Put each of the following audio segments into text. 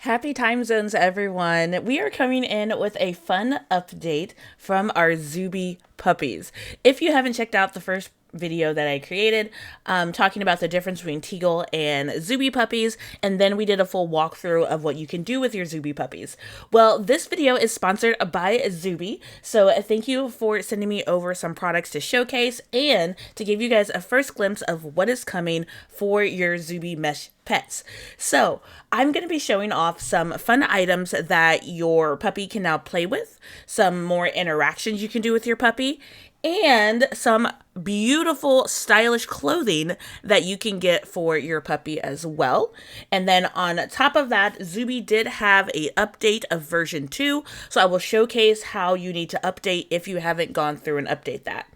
Happy time zones, everyone. We are coming in with a fun update from our Zooby puppies. If you haven't checked out the first video that I created talking about the difference between Teagle and Zooby puppies, and then we did a full walkthrough of what you can do with your Zooby puppies. Well, this video is sponsored by Zooby, so thank you for sending me over some products to showcase and to give you guys a first glimpse of what is coming for your Zooby mesh pets. So I'm going to be showing off some fun items that your puppy can now play with, some more interactions you can do with your puppy, and some beautiful stylish clothing that you can get for your puppy as well. And then on top of that, Zooby did have a update of version 2, so I will showcase how you need to update if you haven't gone through and update that.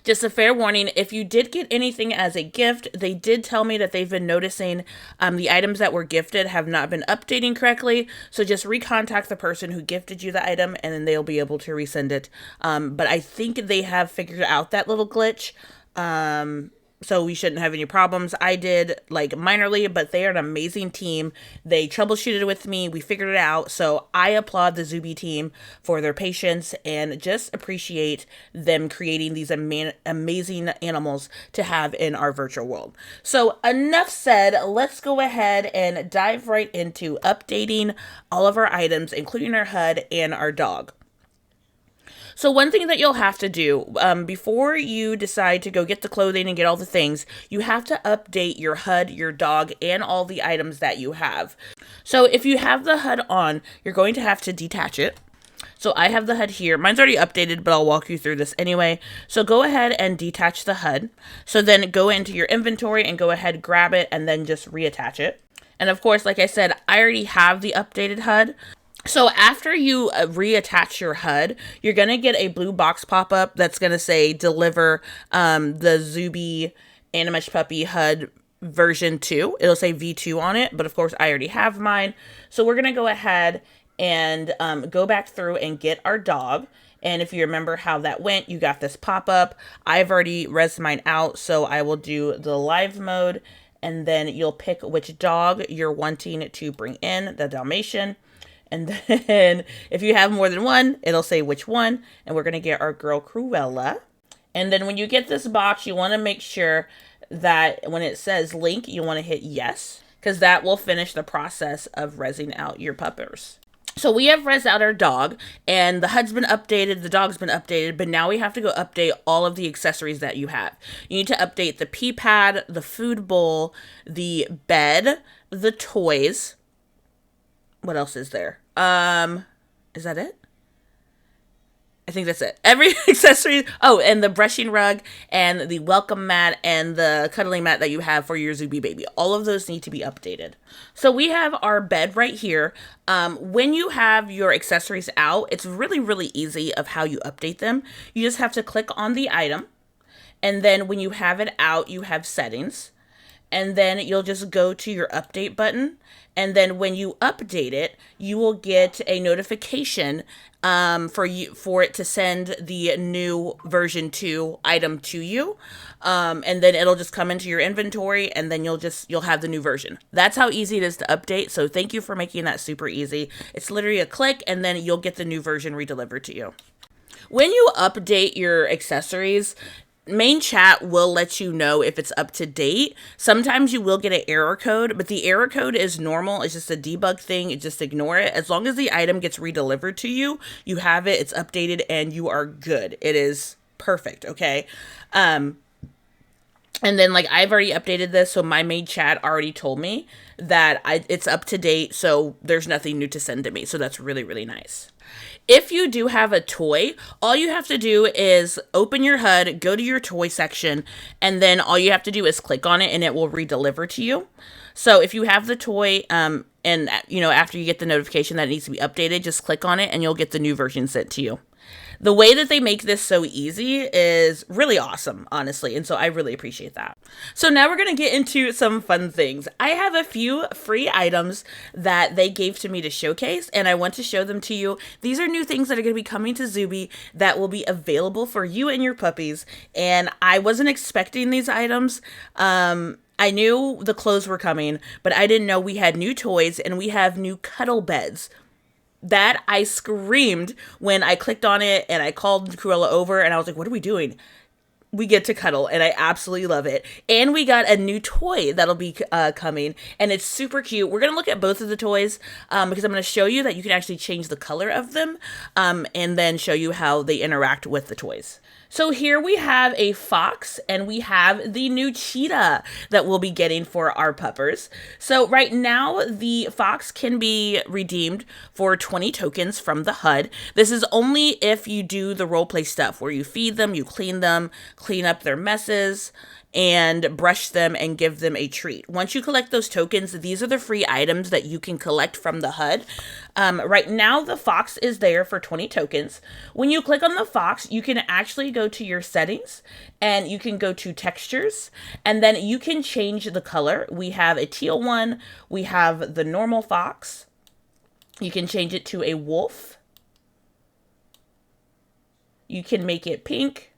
Just a fair warning, if you did get anything as a gift, they did tell me that they've been noticing the items that were gifted have not been updating correctly. So just recontact the person who gifted you the item and then they'll be able to resend it. But I think they have figured out that little glitch. So we shouldn't have any problems. I did, like, minorly, but they are an amazing team. They troubleshooted with me. We figured it out. So I applaud the Zooby team for their patience and just appreciate them creating these amazing animals to have in our virtual world. So enough said, let's go ahead and dive right into updating all of our items, including our HUD and our dog. So one thing that you'll have to do before you decide to go get the clothing and get all the things, you have to update your HUD, your dog, and all the items that you have. So if you have the HUD on, you're going to have to detach it. So I have the HUD here. Mine's already updated, but I'll walk you through this anyway. So go ahead and detach the HUD. So then go into your inventory and go ahead, grab it, and then just reattach it. And of course, like I said, I already have the updated HUD. So after you reattach your HUD, you're going to get a blue box pop up that's going to say deliver the Zooby Animesh Puppy HUD version 2. It'll say V2 on it, but of course I already have mine. So we're going to go ahead and go back through and get our dog. And if you remember how that went, you got this pop up. I've already rezzed mine out, so I will do the live mode, and then you'll pick which dog you're wanting to bring in, the Dalmatian. And then if you have more than one, it'll say which one. And we're going to get our girl Cruella. And then when you get this box, you want to make sure that when it says link, you want to hit yes, because that will finish the process of rezzing out your puppers. So we have rezzed out our dog, and the HUD's been updated, the dog's been updated, but now we have to go update all of the accessories that you have. You need to update the pee pad, the food bowl, the bed, the toys. What else is there? Is that it? I think that's it. Every accessory. Oh, and the brushing rug and the welcome mat and the cuddling mat that you have for your Zooby baby. All of those need to be updated. So we have our bed right here. When you have your accessories out, it's really, really easy of how you update them. You just have to click on the item. And then when you have it out, you have settings. And then you'll just go to your update button. And then when you update it, you will get a notification for it to send the new version 2 item to you. And then it'll just come into your inventory, and then you'll have the new version. That's how easy it is to update. So thank you for making that super easy. It's literally a click, and then you'll get the new version redelivered to you. When you update your accessories, main chat will let you know if it's up to date. Sometimes you will get an error code, but the error code is normal. It's just a debug thing. Just ignore it. As long as the item gets redelivered to you, you have it, it's updated, and you are good. It is perfect, okay? And then, like, I've already updated this, so my main chat already told me that it's up to date, so there's nothing new to send to me. So that's really, really nice. If you do have a toy, all you have to do is open your HUD, go to your toy section, and then all you have to do is click on it and it will redeliver to you. So if you have the toy, and after you get the notification that it needs to be updated, just click on it and you'll get the new version sent to you. The way that they make this so easy is really awesome, honestly, and so I really appreciate that. So now we're going to get into some fun things. I have a few free items that they gave to me to showcase, and I want to show them to you. These are new things that are going to be coming to Zooby that will be available for you and your puppies, and I wasn't expecting these items. I knew the clothes were coming, but I didn't know we had new toys and we have new cuddle beds. That I screamed when I clicked on it and I called Cruella over and I was like, what are we doing? We get to cuddle and I absolutely love it. And we got a new toy that'll be coming and it's super cute. We're going to look at both of the toys because I'm going to show you that you can actually change the color of them and then show you how they interact with the toys. So here we have a fox and we have the new cheetah that we'll be getting for our puppers. So right now the fox can be redeemed for 20 tokens from the HUD. This is only if you do the roleplay stuff where you feed them, you clean them, clean up their messes, and brush them and give them a treat. Once you collect those tokens, these are the free items that you can collect from the HUD. Right now, the fox is there for 20 tokens. When you click on the fox, you can actually go to your settings and you can go to textures and then you can change the color. We have a teal one. We have the normal fox. You can change it to a wolf. You can make it pink.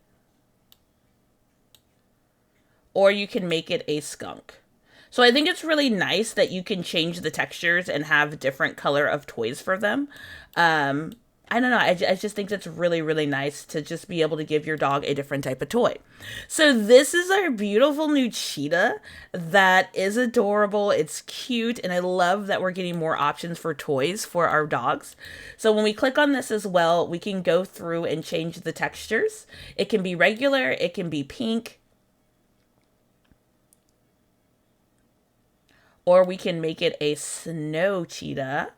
Or you can make it a skunk. So I think it's really nice that you can change the textures and have different color of toys for them. I don't know. I just think that's really, really nice to just be able to give your dog a different type of toy. So this is our beautiful new cheetah that is adorable. It's cute. And I love that we're getting more options for toys for our dogs. So when we click on this as well, we can go through and change the textures. It can be regular. It can be pink. Or we can make it a snow cheetah.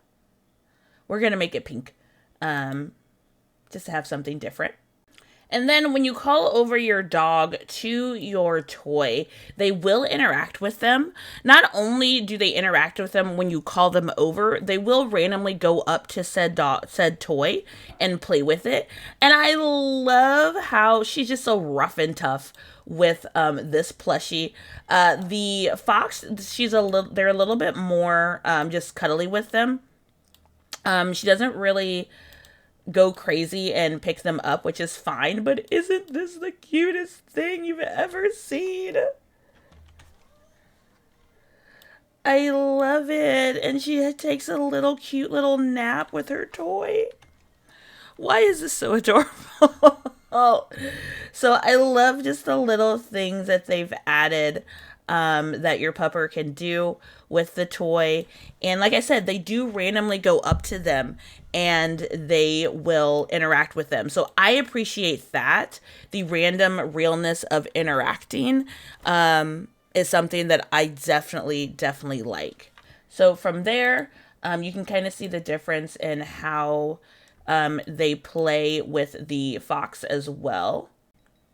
We're going to make it pink. Just to have something different. And then when you call over your dog to your toy, they will interact with them. Not only do they interact with them when you call them over, they will randomly go up to said toy and play with it. And I love how she's just so rough and tough with this plushie. The fox, they're a little bit more just cuddly with them. She doesn't really go crazy and pick them up, which is fine, but isn't this the cutest thing you've ever seen? I love it. And she takes a little cute little nap with her toy. Why is this so adorable? So I love just the little things that they've added that your pupper can do with the toy. And like I said, they do randomly go up to them and they will interact with them. So I appreciate that. The random realness of interacting is something that I definitely like. So from there, you can kind of see the difference in how they play with the fox as well.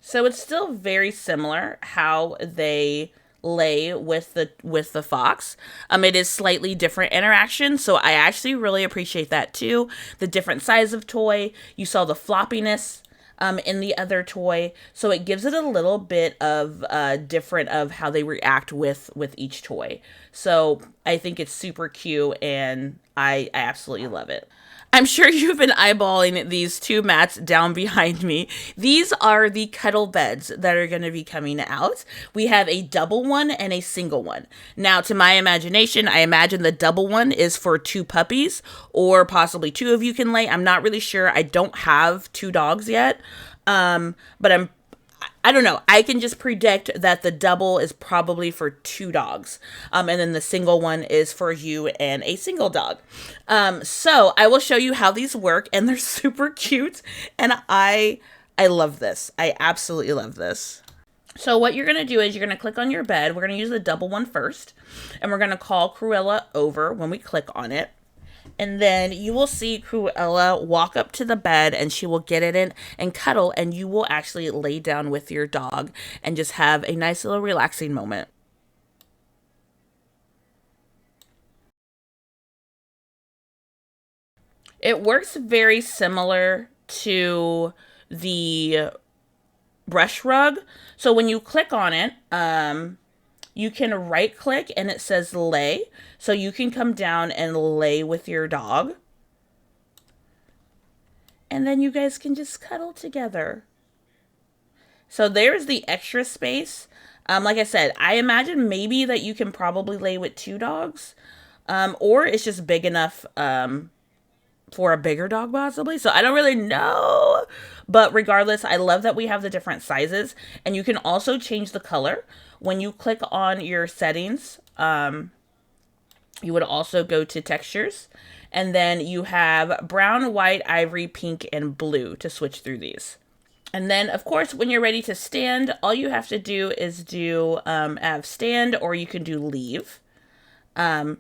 So it's still very similar how they lay with the fox. It is slightly different interaction, so I actually really appreciate that too. The different size of toy, you saw the floppiness in the other toy, so it gives it a little bit of different of how they react with each toy. So I think it's super cute and I absolutely love it. I'm sure you've been eyeballing these two mats down behind me. These are the Cuddle Beds that are going to be coming out. We have a double one and a single one. Now, to my imagination, I imagine the double one is for two puppies or possibly two of you can lay. I'm not really sure. I don't have two dogs yet, but I don't know. I can just predict that the double is probably for two dogs. And then the single one is for you and a single dog. So I will show you how these work and they're super cute. And I love this. I absolutely love this. So what you're going to do is you're going to click on your bed. We're going to use the double one first. And we're going to call Cruella over when we click on it. And then you will see Cruella walk up to the bed and she will get in and cuddle and you will actually lay down with your dog and just have a nice little relaxing moment. It works very similar to the brush rug. So when you click on it, you can right click and it says lay. So you can come down and lay with your dog. And then you guys can just cuddle together. So there's the extra space Like I said, I imagine maybe that you can probably lay with 2 dogs, or it's just big enough for a bigger dog possibly. So I don't really know. But regardless, I love that we have the different sizes. And you can also change the color. When you click on your settings, you would also go to textures. And then you have brown, white, ivory, pink, and blue to switch through these. And then, of course, when you're ready to stand, all you have to do is do have stand, or you can do leave. And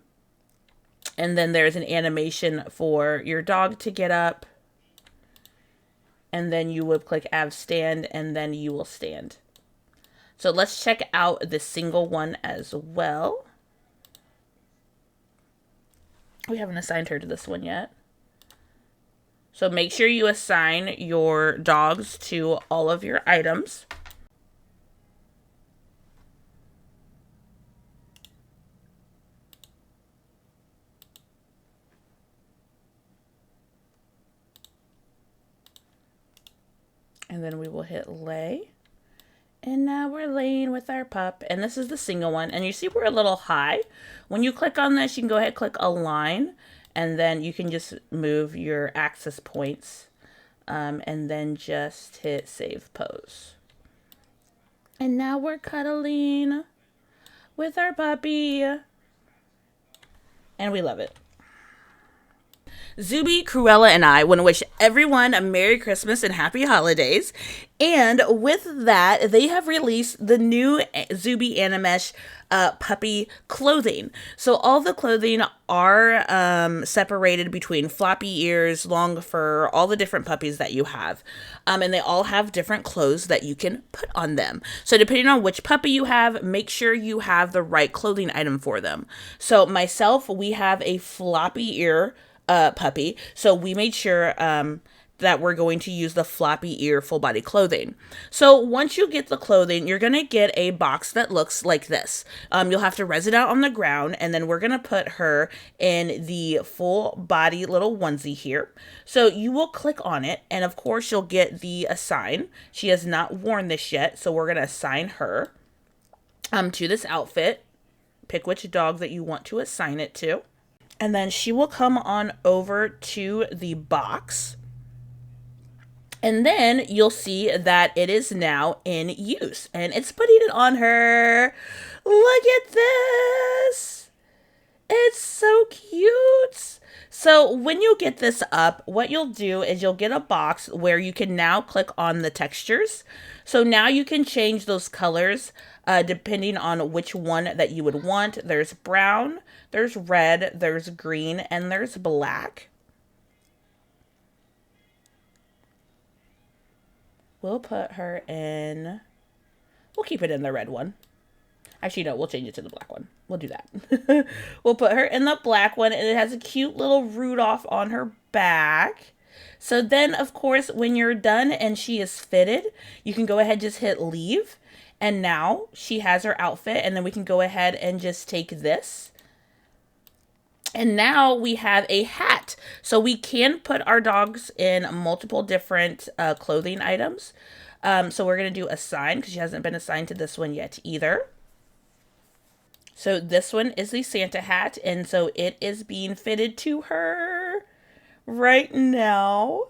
then there's an animation for your dog to get up. And then you would click have stand, and then you will stand. So let's check out the single one as well. We haven't assigned her to this one yet. So make sure you assign your dogs to all of your items. And then we will hit lay. And now we're laying with our pup. And this is the single one. And you see we're a little high. When you click on this, you can go ahead and click align. And then you can just move your access points. And then just hit save pose. And now we're cuddling with our puppy. And we love it. Zooby, Cruella, and I want to wish everyone a Merry Christmas and Happy Holidays. And with that, they have released the new Zooby Animesh puppy clothing. So all the clothing are separated between floppy ears, long fur, all the different puppies that you have. And they all have different clothes that you can put on them. So depending on which puppy you have, make sure you have the right clothing item for them. So myself, we have a floppy ear puppy. So we made sure that we're going to use the floppy ear full body clothing. So once you get the clothing, you're going to get a box that looks like this. You'll have to res it out on the ground, and then we're going to put her in the full body little onesie here. So you will click on it, and of course you'll get the assign. She has not worn this yet, so we're going to assign her to this outfit. Pick which dog that you want to assign it to. And then she will come on over to the box. And then you'll see that it is now in use. And it's putting it on her. Look at this. It's so cute. So when you get this up, what you'll do is you'll get a box where you can now click on the textures. So now you can change those colors depending on which one that you would want. There's brown, there's red, there's green, and there's black. We'll put her in, we'll keep it in the red one. Actually, no, we'll change it to the black one. We'll do that. We'll put her in the black one, and it has a cute little Rudolph on her back. So then, of course, when you're done and she is fitted, you can go ahead and just hit leave. And now she has her outfit, and then we can go ahead and just take this. And now we have a hat. So we can put our dogs in multiple different clothing items. So we're going to do assign, because she hasn't been assigned to this one yet either. So this one is the Santa hat, and so it is being fitted to her right now.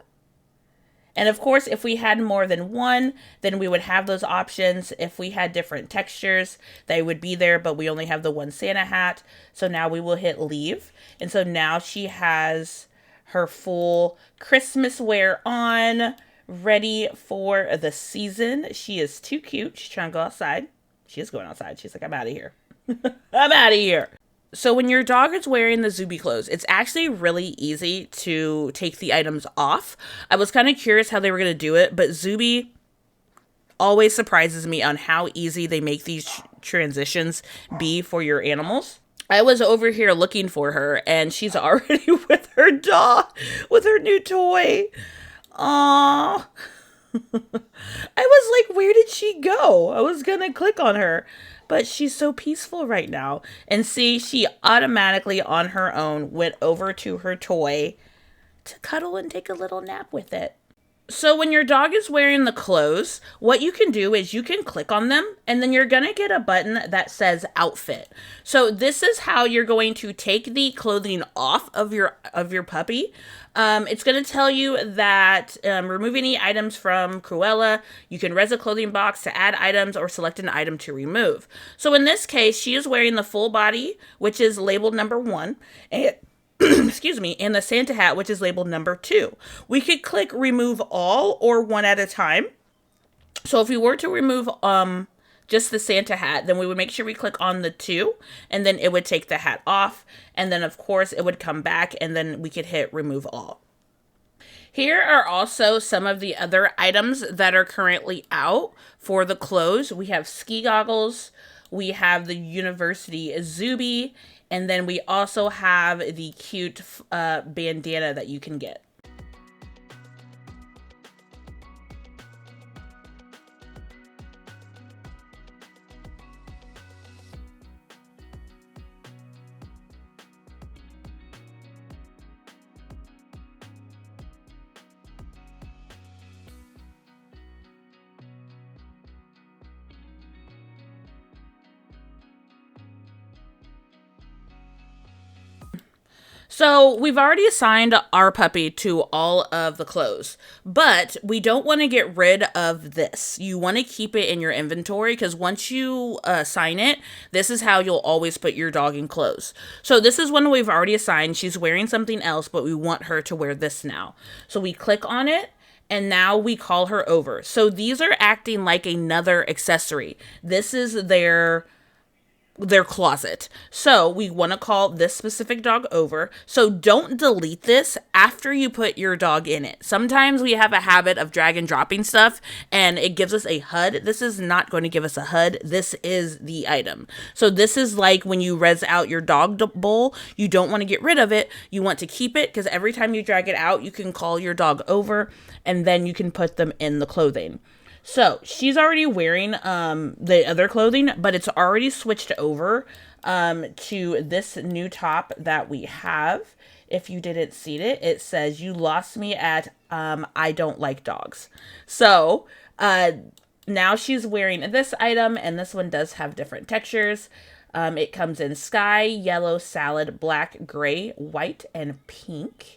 And of course, if we had more than one, then we would have those options. If we had different textures, they would be there, but we only have the one Santa hat. So now we will hit leave. And so now she has her full Christmas wear on, ready for the season. She is too cute. She's trying to go outside. She is going outside. She's like, I'm out of here. I'm out of here. So when your dog is wearing the Zooby clothes, it's actually really easy to take the items off. I was kind of curious how they were going to do it, but Zooby always surprises me on how easy they make these transitions be for your animals. I was over here looking for her, and she's already with her dog, with her new toy. Aww. I was like, where did she go? I was going to click on her. But she's so peaceful right now. And see, she automatically on her own went over to her toy to cuddle and take a little nap with it. So when your dog is wearing the clothes, what you can do is you can click on them and then you're going to get a button that says outfit. So this is how you're going to take the clothing off of your puppy. It's going to tell you that remove any items from Cruella. You can res a clothing box to add items or select an item to remove. So in this case, she is wearing the full body, which is labeled number 1. And excuse me, and the Santa hat, which is labeled number 2. We could click remove all or one at a time. So if we were to remove just the Santa hat, then we would make sure we click on the 2, and then it would take the hat off, and then of course it would come back, and then we could hit remove all. Here are also some of the other items that are currently out for the clothes. We have ski goggles, we have the University Zooby, and then we also have the cute bandana that you can get. So we've already assigned our puppy to all of the clothes, but we don't want to get rid of this. You want to keep it in your inventory because once you assign it, this is how you'll always put your dog in clothes. So this is one we've already assigned. She's wearing something else, but we want her to wear this now. So we click on it. And now we call her over. So these are acting like another accessory. This is their closet. So we want to call this specific dog over. So don't delete this after you put your dog in it. Sometimes we have a habit of drag and dropping stuff and it gives us a HUD. This is not going to give us a HUD. This is the item. So this is like when you res out your dog bowl, you don't want to get rid of it. You want to keep it because every time you drag it out, you can call your dog over and then you can put them in the clothing. So she's already wearing the other clothing, but it's already switched over to this new top that we have. If you didn't see it, it says, "You lost me at I don't like dogs." So now she's wearing this item, and this one does have different textures. It comes in sky, yellow, salad, black, gray, white, and pink.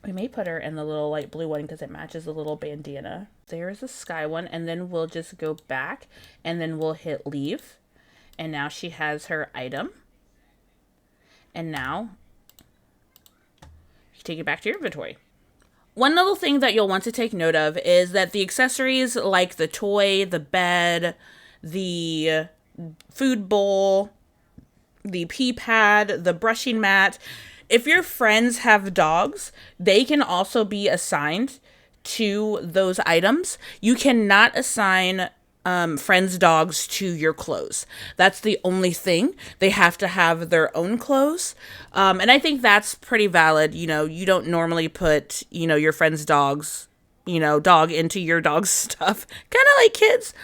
We may put her in the little light blue one because it matches the little bandana. There's a sky one, and then we'll just go back, and then we'll hit leave. And now she has her item. And now, you take it back to your inventory. One little thing that you'll want to take note of is that the accessories like the toy, the bed, the food bowl, the pee pad, the brushing mat, if your friends have dogs, they can also be assigned to those items. You cannot assign friends' dogs to your clothes. That's the only thing. They have to have their own clothes. And I think that's pretty valid. You know, you don't normally put, your friend's dog into your dog's stuff. Kind of like kids.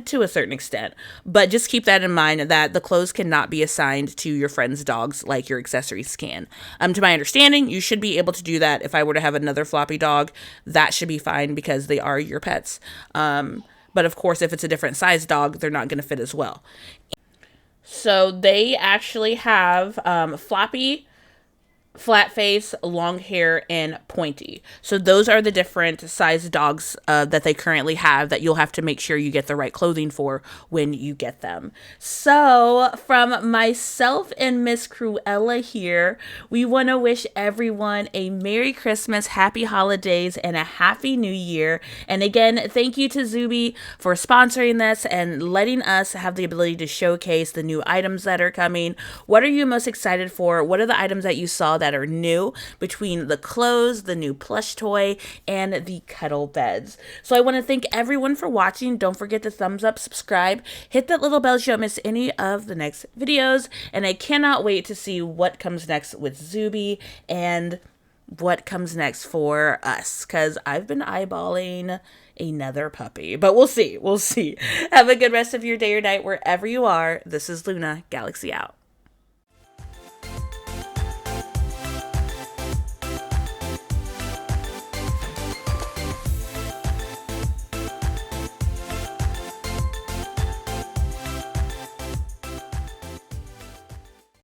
To a certain extent, but just keep that in mind that the clothes cannot be assigned to your friend's dogs like your accessories can. To my understanding, you should be able to do that. If I were to have another floppy dog, that should be fine because they are your pets. But of course, if it's a different size dog, they're not going to fit as well. So they actually have floppy, flat face, long hair, and pointy. So those are the different size dogs that they currently have that you'll have to make sure you get the right clothing for when you get them. So from myself and Miss Cruella here, we want to wish everyone a Merry Christmas, Happy Holidays, and a Happy New Year. And again, thank you to Zooby for sponsoring this and letting us have the ability to showcase the new items that are coming. What are you most excited for? What are the items that you saw that are new between the clothes, the new plush toy, and the Cuddle Beds? So I want to thank everyone for watching. Don't forget to thumbs up, subscribe, hit that little bell so you don't miss any of the next videos, and I cannot wait to see what comes next with Zooby and what comes next for us, because I've been eyeballing another puppy, but we'll see. Have a good rest of your day or night wherever you are. This is Lunagalaxy out.